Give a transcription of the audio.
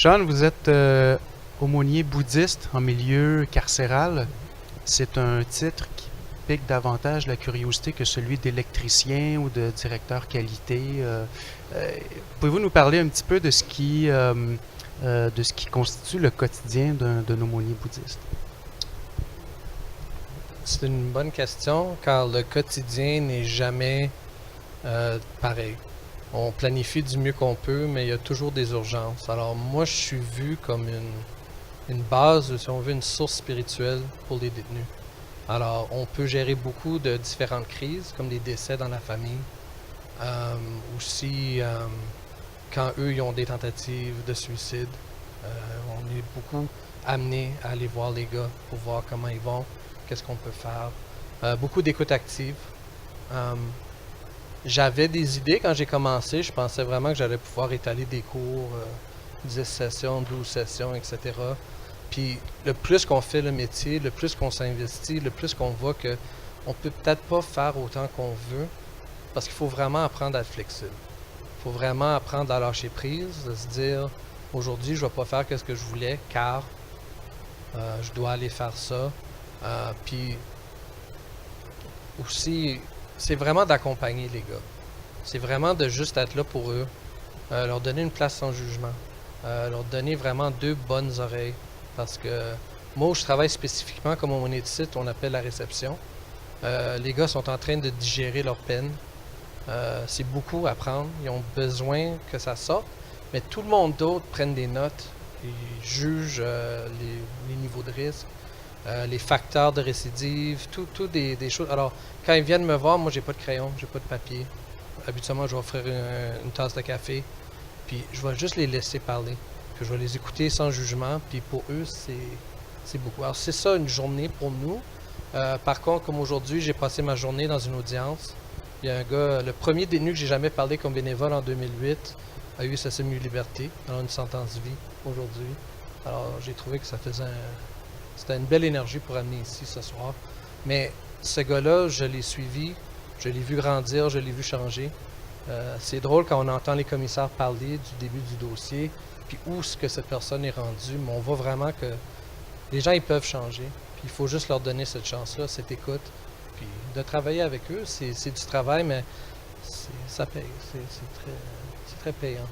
Sean, vous êtes aumônier bouddhiste en milieu carcéral. C'est un titre qui pique davantage la curiosité que celui d'électricien ou de directeur qualité. Pouvez-vous nous parler un petit peu de ce qui constitue le quotidien d'un aumônier bouddhiste? C'est une bonne question, car le quotidien n'est jamais pareil. On planifie du mieux qu'on peut, mais il y a toujours des urgences. Alors moi, je suis vu comme une base, si on veut, une source spirituelle pour les détenus. Alors, on peut gérer beaucoup de différentes crises, comme des décès dans la famille. Euh, aussi, quand eux, ils ont des tentatives de suicide, on est beaucoup amené à aller voir les gars pour voir comment ils vont, qu'est-ce qu'on peut faire. Beaucoup d'écoute active. Euh, J'avais des idées quand j'ai commencé. Je pensais vraiment que j'allais pouvoir étaler des cours, 10 sessions, 12 sessions, etc. Puis le plus qu'on fait le métier, le plus qu'on s'investit, le plus qu'on voit que on peut peut-être pas faire autant qu'on veut, parce qu'il faut vraiment apprendre à être flexible. Il faut vraiment apprendre à lâcher prise, de se dire aujourd'hui je vais pas faire ce que je voulais, car je dois aller faire ça. Puis aussi, c'est vraiment d'accompagner les gars. C'est vraiment de juste être là pour eux, leur donner une place sans jugement, leur donner vraiment deux bonnes oreilles. Parce que moi, où je travaille spécifiquement, comme on est de site, on appelle la réception. Les gars sont en train de digérer leur peine. C'est beaucoup à prendre. Ils ont besoin que ça sorte. Mais tout le monde d'autre prenne des notes. Ils jugent les niveaux de risque, les facteurs de récidive, tout des choses. Alors, quand ils viennent me voir, moi, j'ai pas de crayon, j'ai pas de papier. Habituellement, je vais offrir une tasse de café. Puis, je vais juste les laisser parler. Puis, je vais les écouter sans jugement. Puis, pour eux, c'est beaucoup. Alors, c'est ça une journée pour nous. Par contre, comme aujourd'hui, j'ai passé ma journée dans une audience. Il y a un gars, le premier détenu que j'ai jamais parlé comme bénévole en 2008, a eu sa semi-liberté, alors une sentence vie aujourd'hui. Alors, j'ai trouvé que c'était une belle énergie pour amener ici ce soir. Mais ce gars-là, je l'ai suivi, je l'ai vu grandir, je l'ai vu changer. C'est drôle quand on entend les commissaires parler du début du dossier, puis où est-ce que cette personne est rendue, mais on voit vraiment que les gens, ils peuvent changer. Puis il faut juste leur donner cette chance-là, cette écoute. Puis de travailler avec eux, c'est du travail, mais ça paye. C'est très payant.